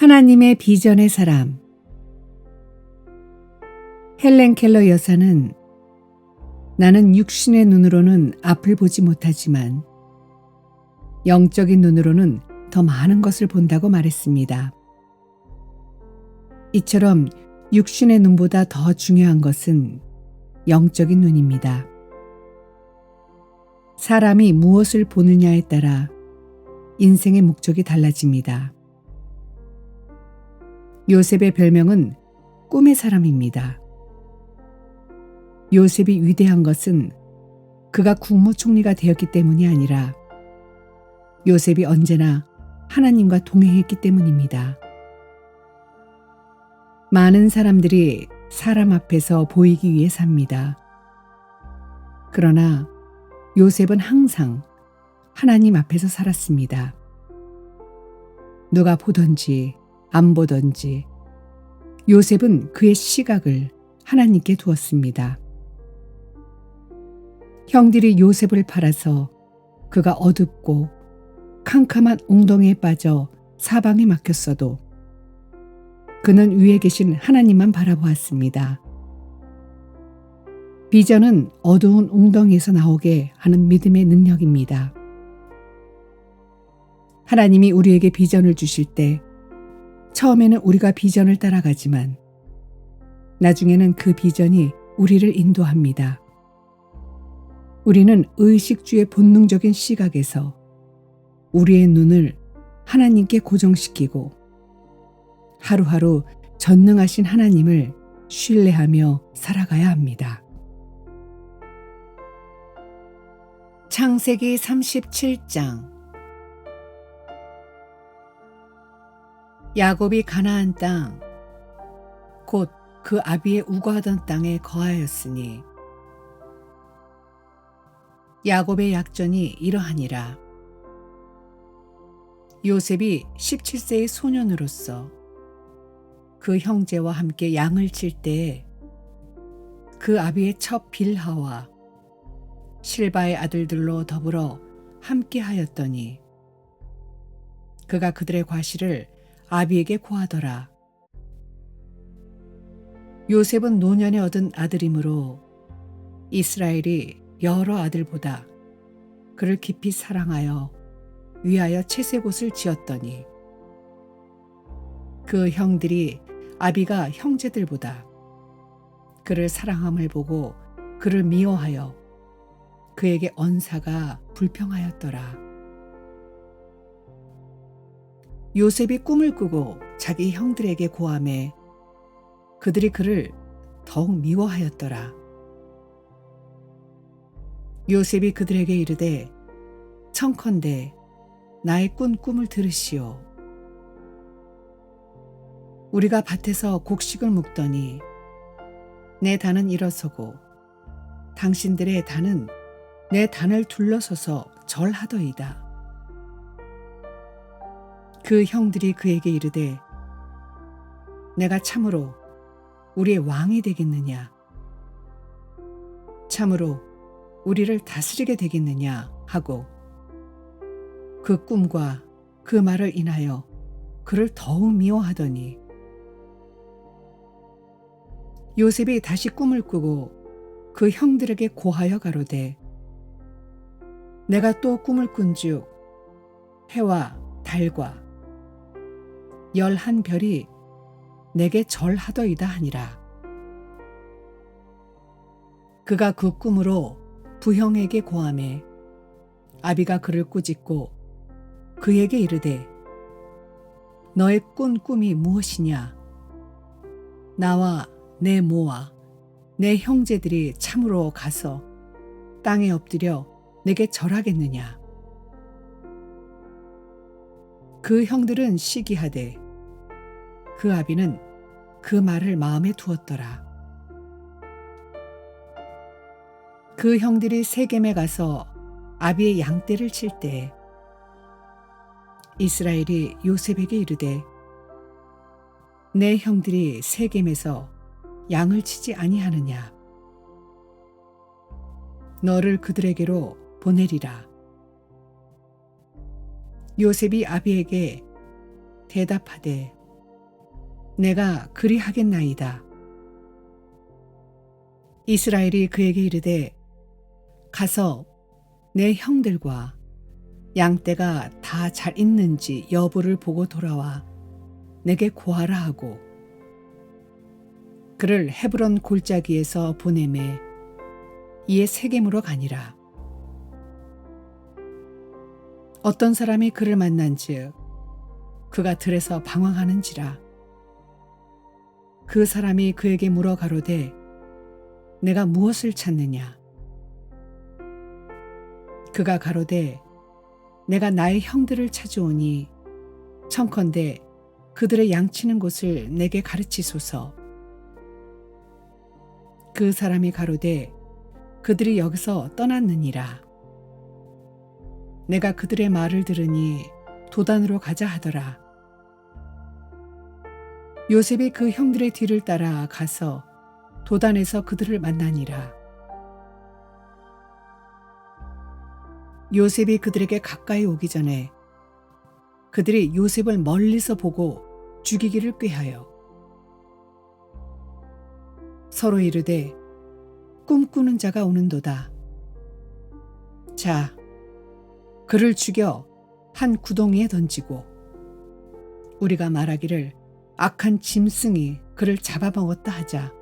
하나님의 비전의 사람. 헬렌 켈러 여사는 나는 육신의 눈으로는 앞을 보지 못하지만 영적인 눈으로는 더 많은 것을 본다고 말했습니다. 이처럼 육신의 눈보다 더 중요한 것은 영적인 눈입니다. 사람이 무엇을 보느냐에 따라 인생의 목적이 달라집니다. 요셉의 별명은 꿈의 사람입니다. 요셉이 위대한 것은 그가 국무총리가 되었기 때문이 아니라 요셉이 언제나 하나님과 동행했기 때문입니다. 많은 사람들이 사람 앞에서 보이기 위해 삽니다. 그러나 요셉은 항상 하나님 앞에서 살았습니다. 누가 보든지 안 보든지 요셉은 그의 시각을 하나님께 두었습니다. 형들이 요셉을 팔아서 그가 어둡고 캄캄한 웅덩이에 빠져 사방에 막혔어도 그는 위에 계신 하나님만 바라보았습니다. 비전은 어두운 웅덩이에서 나오게 하는 믿음의 능력입니다. 하나님이 우리에게 비전을 주실 때 처음에는 우리가 비전을 따라가지만 나중에는 그 비전이 우리를 인도합니다. 우리는 의식주의 본능적인 시각에서 우리의 눈을 하나님께 고정시키고 하루하루 전능하신 하나님을 신뢰하며 살아가야 합니다. 창세기 37장. 야곱이 가나안 땅, 곧 그 아비의 우거하던 땅에 거하였으니 야곱의 약전이 이러하니라. 요셉이 17세의 소년으로서 그 형제와 함께 양을 칠 때에 그 아비의 첩 빌하와 실바의 아들들로 더불어 함께 하였더니 그가 그들의 과실을 아비에게 고하더라. 요셉은 노년에 얻은 아들이므로 이스라엘이 여러 아들보다 그를 깊이 사랑하여 위하여 채색옷을 지었더니 그 형들이 아비가 형제들보다 그를 사랑함을 보고 그를 미워하여 그에게 언사가 불평하였더라. 요셉이 꿈을 꾸고 자기 형들에게 고하매 그들이 그를 더욱 미워하였더라. 요셉이 그들에게 이르되 청컨대 나의 꾼 꿈을 들으시오. 우리가 밭에서 곡식을 묵더니 내 단은 일어서고 당신들의 단은 내 단을 둘러서서 절하더이다. 그 형들이 그에게 이르되 내가 참으로 우리의 왕이 되겠느냐? 참으로 우리를 다스리게 되겠느냐? 하고 그 꿈과 그 말을 인하여 그를 더욱 미워하더니 요셉이 다시 꿈을 꾸고 그 형들에게 고하여 가로되 내가 또 꿈을 꾼즉 해와 달과 11별이 내게 절하더이다 하니라. 그가 그 꿈으로 부형에게 고하매 아비가 그를 꾸짖고 그에게 이르되 너의 꾼 꿈이 무엇이냐? 나와 내 모와 내 형제들이 참으로 가서 땅에 엎드려 내게 절하겠느냐? 그 형들은 시기하되 그 아비는 그 말을 마음에 두었더라. 그 형들이 세겜에 가서 아비의 양떼를 칠 때 이스라엘이 요셉에게 이르되 내 형들이 세겜에서 양을 치지 아니하느냐? 너를 그들에게로 보내리라. 요셉이 아비에게 대답하되 내가 그리하겠나이다. 이스라엘이 그에게 이르되 가서 내 형들과 양떼가 다 잘 있는지 여부를 보고 돌아와 내게 고하라 하고 그를 헤브론 골짜기에서 보내매 이에 세겜으로 가니라. 어떤 사람이 그를 만난즉 그가 들에서 방황하는지라. 그 사람이 그에게 물어 가로되 내가 무엇을 찾느냐. 그가 가로되 내가 나의 형들을 찾아오니 청컨대 그들의 양치는 곳을 내게 가르치소서. 그 사람이 가로되 그들이 여기서 떠났느니라. 내가 그들의 말을 들으니 도단으로 가자 하더라. 요셉이 그 형들의 뒤를 따라 가서 도단에서 그들을 만나니라. 요셉이 그들에게 가까이 오기 전에 그들이 요셉을 멀리서 보고 죽이기를 꾀하여 서로 이르되 꿈꾸는 자가 오는도다. 자, 그를 죽여 한 구덩이에 던지고 우리가 말하기를 악한 짐승이 그를 잡아먹었다 하자.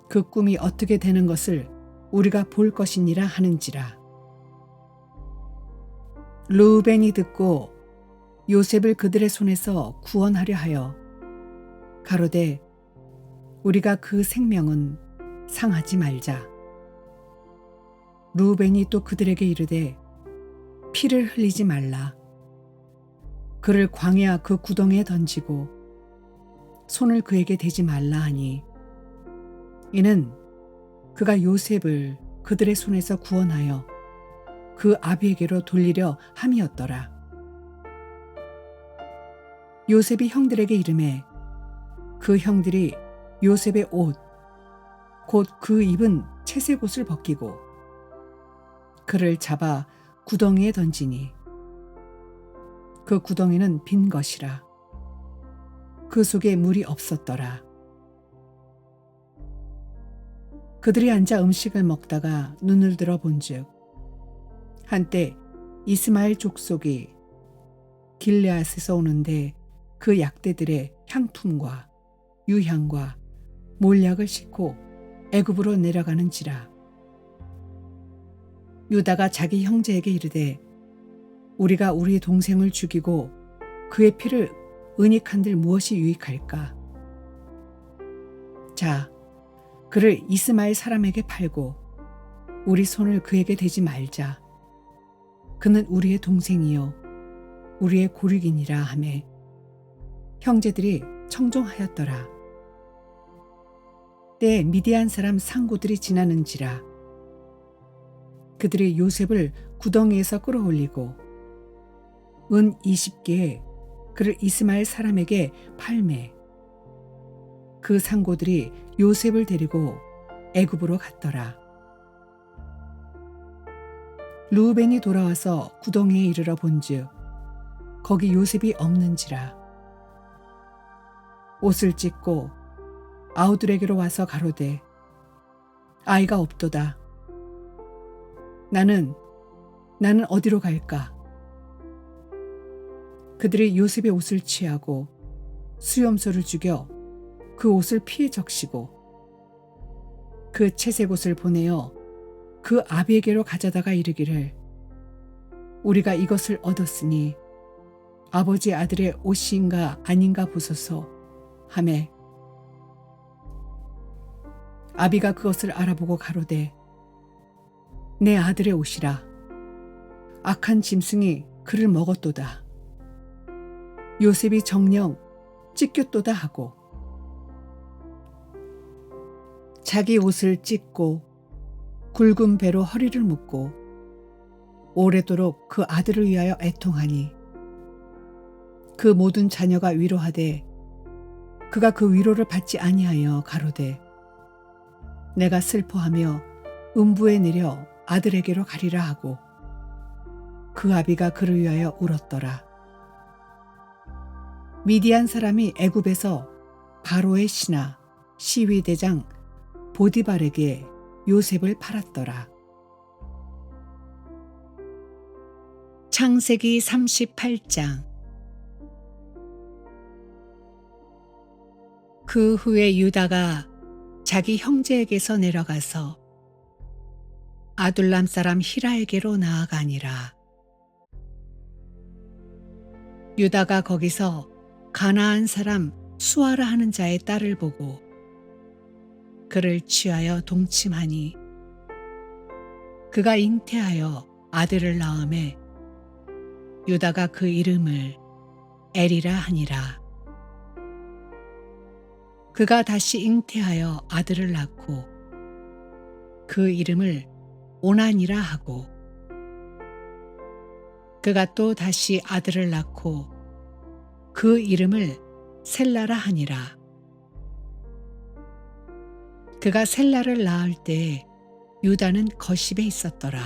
그 꿈이 어떻게 되는 것을 우리가 볼 것이니라 하는지라. 르우벤이 듣고 요셉을 그들의 손에서 구원하려 하여 가로되 우리가 그 생명은 상하지 말자. 르우벤이 또 그들에게 이르되 피를 흘리지 말라. 그를 광야 그 구덩이에 던지고 손을 그에게 대지 말라 하니 이는 그가 요셉을 그들의 손에서 구원하여 그 아비에게로 돌리려 함이었더라. 요셉이 형들에게 이르매 그 형들이 요셉의 옷 곧 그 입은 채색 옷을 벗기고 그를 잡아 구덩이에 던지니 그 구덩이는 빈 것이라. 그 속에 물이 없었더라. 그들이 앉아 음식을 먹다가 눈을 들어 본즉 한때 이스마엘 족속이 길르앗에서 오는데 그 약대들의 향품과 유향과 몰약을 싣고 애굽으로 내려가는지라. 유다가 자기 형제에게 이르되 우리가 우리 동생을 죽이고 그의 피를 은닉한들 무엇이 유익할까? 자, 그를 이스마엘 사람에게 팔고 우리 손을 그에게 대지 말자. 그는 우리의 동생이요 우리의 고륙이니라 하매 형제들이 청종하였더라. 때에 미디안 사람 상고들이 지나는지라. 그들이 요셉을 구덩이에서 끌어올리고 은 20개에 그를 이스마엘 사람에게 팔매 그 상고들이 요셉을 데리고 애굽으로 갔더라. 르우벤이 돌아와서 구덩이에 이르러 본즉 거기 요셉이 없는지라. 옷을 찢고 아우들에게로 와서 가로되 아이가 없도다. 나는 어디로 갈까? 그들이 요셉의 옷을 취하고 수염소를 죽여 그 옷을 피에 적시고 그 채색 옷을 보내어 그 아비에게로 가져다가 이르기를 우리가 이것을 얻었으니 아버지 아들의 옷인가 아닌가 보소서 하매 아비가 그것을 알아보고 가로되 내 아들의 옷이라. 악한 짐승이 그를 먹었도다. 요셉이 정녕 찢겼도다 하고 자기 옷을 찢고 굵은 배로 허리를 묶고 오래도록 그 아들을 위하여 애통하니 그 모든 자녀가 위로하되 그가 그 위로를 받지 아니하여 가로되 내가 슬퍼하며 음부에 내려 아들에게로 가리라 하고 그 아비가 그를 위하여 울었더라. 미디안 사람이 애굽에서 바로의 신하 시위대장 보디발에게 요셉을 팔았더라. 창세기 38장. 그 후에 유다가 자기 형제에게서 내려가서 아둘람 사람 히라에게로 나아가니라. 유다가 거기서 가나안 사람 수아라 하는 자의 딸을 보고 그를 취하여 동침하니 그가 잉태하여 아들을 낳음에 유다가 그 이름을 엘이라 하니라. 그가 다시 잉태하여 아들을 낳고 그 이름을 오난이라 하고 그가 또 다시 아들을 낳고 그 이름을 셀라라 하니라. 그가 셀라를 낳을 때에 유다는 거십에 있었더라.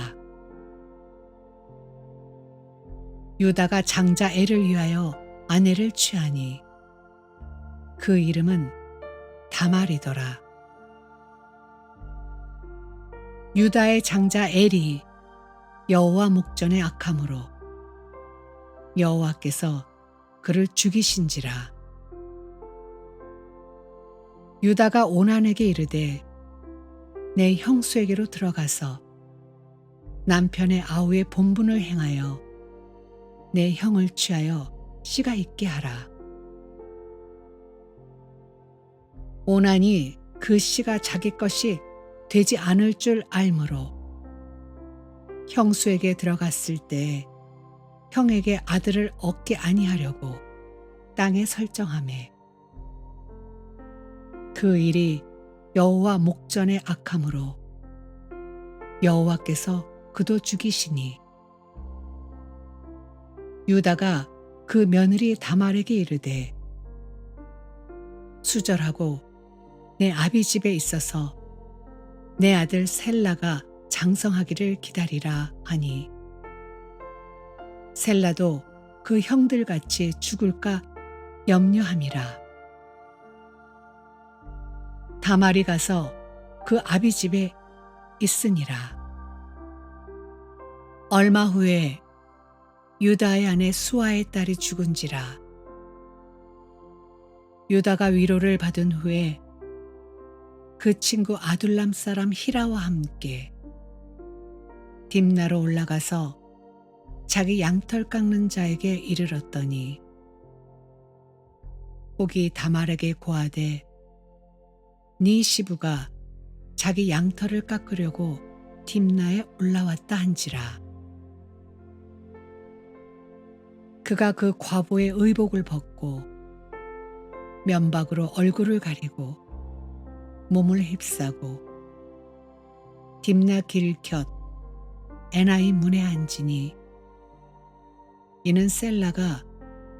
유다가 장자 엘을 위하여 아내를 취하니 그 이름은 다말이더라. 유다의 장자 엘이 여호와 목전에 악함으로 여호와께서 그를 죽이신지라. 유다가 오난에게 이르되 내 형수에게로 들어가서 남편의 아우의 본분을 행하여 내 형을 취하여 씨가 있게 하라. 오난이 그 씨가 자기 것이 되지 않을 줄 알므로 형수에게 들어갔을 때 형에게 아들을 얻게 아니하려고 땅에 설정하매 그 일이 여호와 목전에 악함으로 여호와께서 그도 죽이시니 유다가 그 며느리 다말에게 이르되 수절하고 내 아비 집에 있어서 내 아들 셀라가 장성하기를 기다리라 하니 셀라도 그 형들같이 죽을까 염려함이라. 다말이 가서 그 아비 집에 있으니라. 얼마 후에 유다의 아내 수아의 딸이 죽은지라. 유다가 위로를 받은 후에 그 친구 아둘람 사람 히라와 함께 딥나로 올라가서 자기 양털 깎는 자에게 이르렀더니 혹이 다말에게 고하되 네 시부가 자기 양털을 깎으려고 딥나에 올라왔다 한지라. 그가 그 과부의 의복을 벗고 면박으로 얼굴을 가리고 몸을 휩싸고 딥나 길곁 에나임 문에 앉으니 이는 셀라가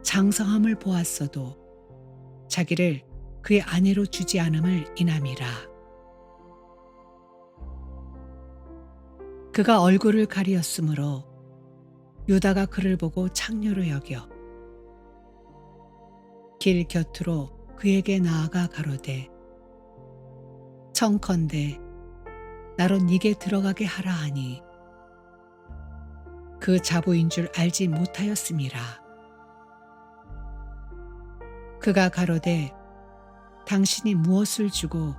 장성함을 보았어도 자기를 그의 아내로 주지 않음을 인함이라. 그가 얼굴을 가리었으므로 유다가 그를 보고 창녀로 여겨 길 곁으로 그에게 나아가 가로되 청컨대 나로 네게 들어가게 하라 하니 그 자부인 줄 알지 못하였음이라. 그가 가로되 당신이 무엇을 주고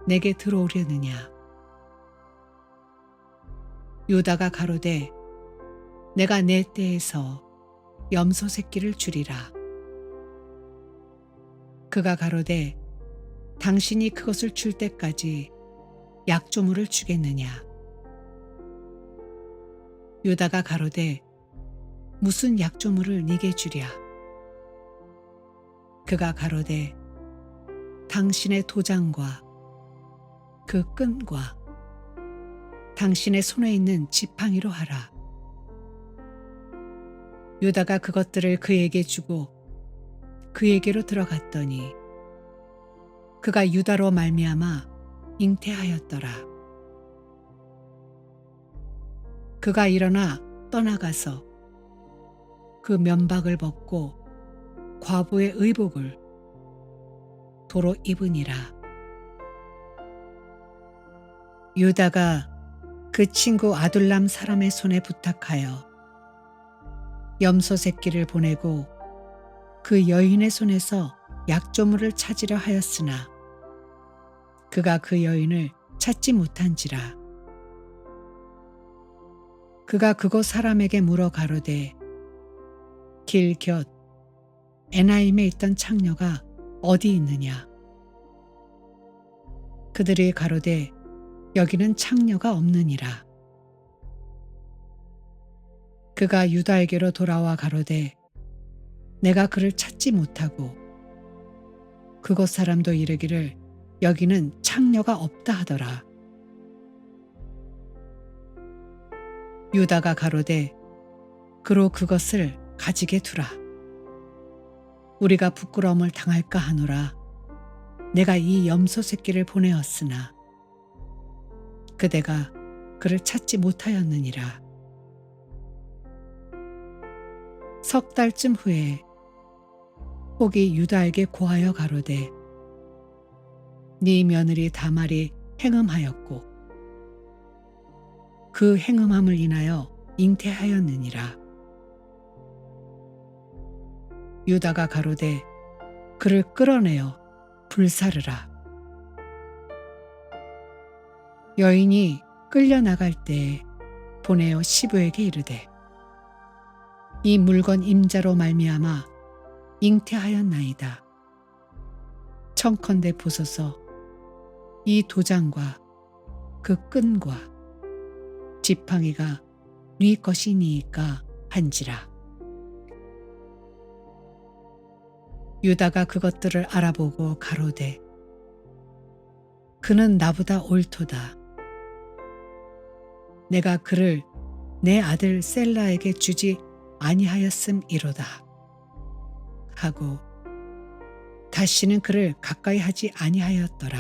내게 들어오려느냐. 유다가 가로되 내가 내 떼에서 염소 새끼를 주리라. 그가 가로되 당신이 그것을 줄 때까지 약조물을 주겠느냐. 유다가 가로되 무슨 약조물을 네게 주랴. 그가 가로되 당신의 도장과 그 끈과 당신의 손에 있는 지팡이로 하라. 유다가 그것들을 그에게 주고 그에게로 들어갔더니 그가 유다로 말미암아 잉태하였더라. 그가 일어나 떠나가서 그 면박을 벗고 과부의 의복을 도로 입으니라. 유다가 그 친구 아둘람 사람의 손에 부탁하여 염소 새끼를 보내고 그 여인의 손에서 약조물을 찾으려 하였으나 그가 그 여인을 찾지 못한지라. 그가 그곳 사람에게 물어 가로되 길 곁 에나임에 있던 창녀가 어디 있느냐. 그들이 가로되 여기는 창녀가 없느니라. 그가 유다에게로 돌아와 가로되 내가 그를 찾지 못하고 그곳 사람도 이르기를 여기는 창녀가 없다 하더라. 유다가 가로되 그로 그것을 가지게 두라. 우리가 부끄러움을 당할까 하노라. 내가 이 염소 새끼를 보내었으나 그대가 그를 찾지 못하였느니라. 석 달쯤 후에 혹이 유다에게 고하여 가로되 네 며느리 다말이 행음하였고 그 행음함을 인하여 잉태하였느니라. 유다가 가로되 그를 끌어내어 불사르라. 여인이 끌려나갈 때에 보내어 시부에게 이르되 이 물건 임자로 말미암아 잉태하였나이다. 청컨대 보소서 이 도장과 그 끈과 지팡이가 네 것이니이까 한지라. 유다가 그것들을 알아보고 가로되 그는 나보다 옳도다. 내가 그를 내 아들 셀라에게 주지 아니하였음이로다 하고 다시는 그를 가까이 하지 아니하였더라.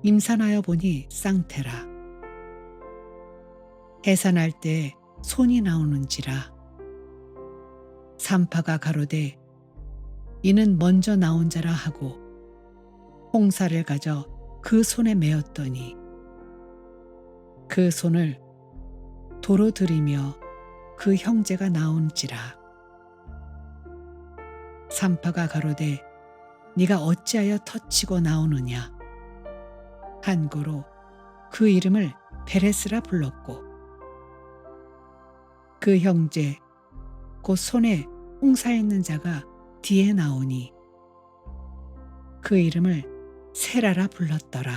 임산하여 보니 쌍태라. 해산할 때 손이 나오는지라. 산파가 가로되 이는 먼저 나온 자라 하고 홍사를 가져 그 손에 메었더니 그 손을 도로 들이며 그 형제가 나온지라. 산파가 가로되 네가 어찌하여 터치고 나오느냐 한고로 그 이름을 베레스라 불렀고 그 형제 곧 손에 홍사 있는 자가 뒤에 나오니 그 이름을 세라라 불렀더라.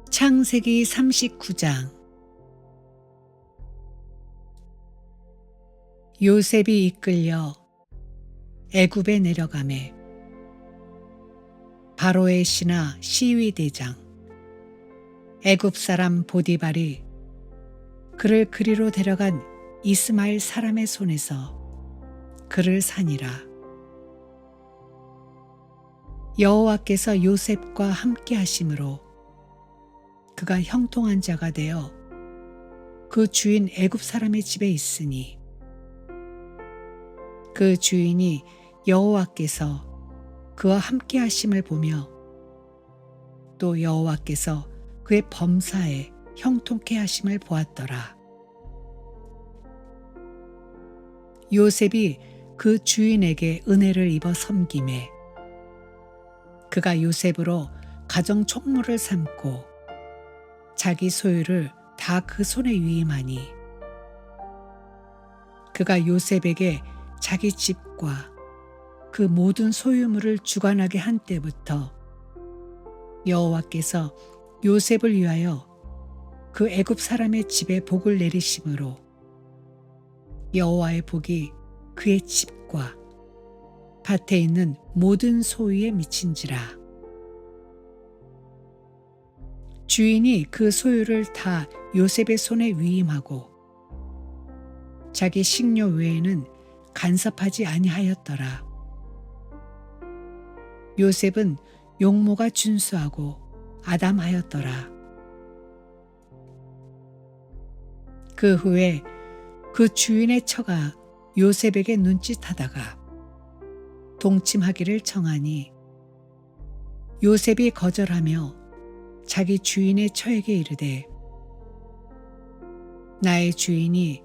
창세기 39장. 요셉이 이끌려 애굽에 내려가매 바로의 신하 시위대장 애굽 사람 보디발이 그를 그리로 데려간 이스마엘 사람의 손에서 그를 산이라. 여호와께서 요셉과 함께 하심으로 그가 형통한 자가 되어 그 주인 애굽 사람의 집에 있으니 그 주인이 여호와께서 그와 함께 하심을 보며 또 여호와께서 그의 범사에 형통케 하심을 보았더라. 요셉이 그 주인에게 은혜를 입어 섬김에 그가 요셉으로 가정 총무를 삼고 자기 소유를 다 그 손에 위임하니 그가 요셉에게 자기 집과 그 모든 소유물을 주관하게 한 때부터 여호와께서 요셉을 위하여 그 애굽 사람의 집에 복을 내리심으로 여호와의 복이 그의 집과 밭에 있는 모든 소유에 미친지라. 주인이 그 소유를 다 요셉의 손에 위임하고 자기 식료 외에는 간섭하지 아니하였더라. 요셉은 용모가 준수하고 아담하였더라. 그 후에 그 주인의 처가 요셉에게 눈짓하다가 동침하기를 청하니 요셉이 거절하며 자기 주인의 처에게 이르되 나의 주인이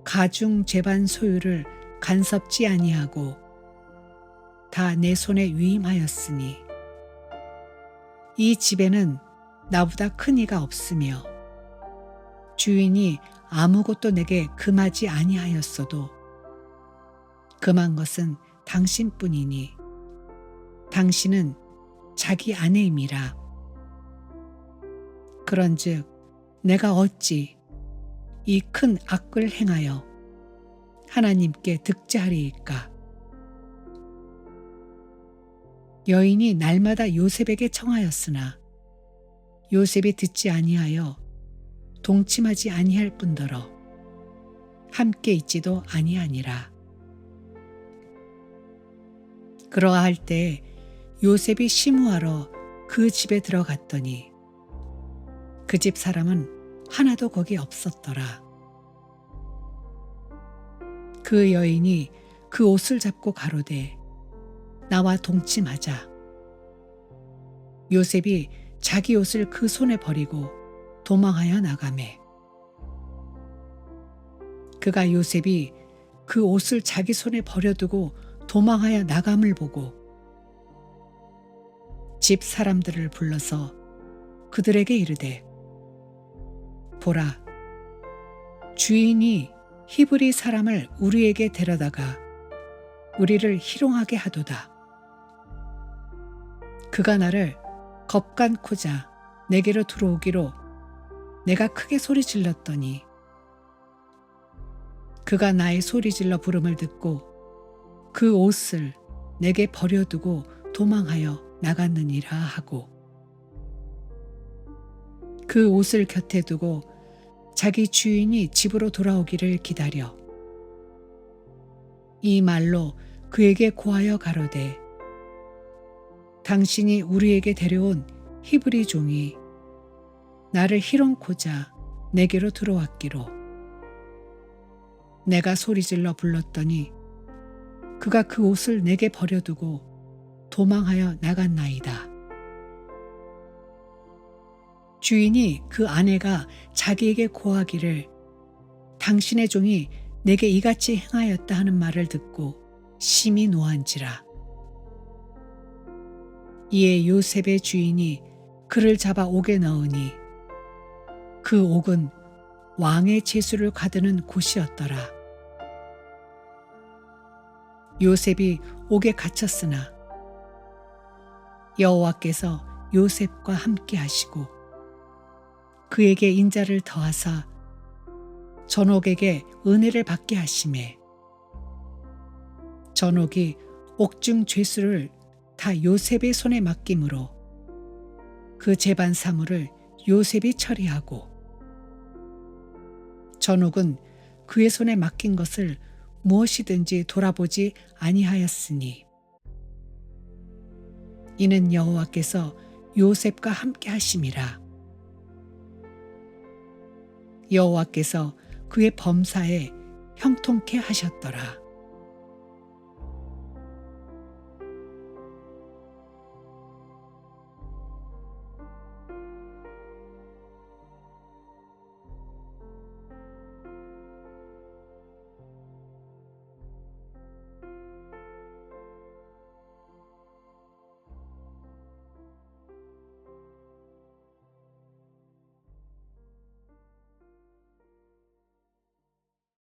가중 재반 소유를 간섭지 아니하고 다 내 손에 위임하였으니 이 집에는 나보다 큰 이가 없으며 주인이 아무것도 내게 금하지 아니하였어도 금한 것은 당신뿐이니 당신은 자기 아내임이라. 그런즉 내가 어찌 이 큰 악을 행하여 하나님께 득죄하리이까. 여인이 날마다 요셉에게 청하였으나 요셉이 듣지 아니하여 동침하지 아니할 뿐더러 함께 있지도 아니하니라. 그러할 때 요셉이 시무하러 그 집에 들어갔더니 그 집 사람은 하나도 거기 없었더라. 그 여인이 그 옷을 잡고 가로되 나와 동침하자. 요셉이 자기 옷을 그 손에 버리고 도망하여 나가매 그가 요셉이 그 옷을 자기 손에 버려두고 도망하여 나감을 보고 집 사람들을 불러서 그들에게 이르되 보라, 주인이 히브리 사람을 우리에게 데려다가 우리를 희롱하게 하도다. 그가 나를 겁간코자 내게로 들어오기로 내가 크게 소리 질렀더니 그가 나의 소리질러 부름을 듣고 그 옷을 내게 버려두고 도망하여 나갔느니라 하고 그 옷을 곁에 두고 자기 주인이 집으로 돌아오기를 기다려 이 말로 그에게 고하여 가로되 당신이 우리에게 데려온 히브리 종이 나를 희롱코자 내게로 들어왔기로 내가 소리질러 불렀더니 그가 그 옷을 내게 버려두고 도망하여 나갔나이다. 주인이 그 아내가 자기에게 고하기를 당신의 종이 내게 이같이 행하였다 하는 말을 듣고 심히 노한지라. 이에 요셉의 주인이 그를 잡아 옥에 넣으니 그 옥은 왕의 제수를 가두는 곳이었더라. 요셉이 옥에 갇혔으나 여호와께서 요셉과 함께 하시고 그에게 인자를 더하사 전옥에게 은혜를 받게 하시매 전옥이 옥중 죄수를 다 요셉의 손에 맡김으로 그 재반 사물을 요셉이 처리하고 전옥은 그의 손에 맡긴 것을 무엇이든지 돌아보지 아니하였으니 이는 여호와께서 요셉과 함께 하심이라. 여호와께서 그의 범사에 형통케 하셨더라.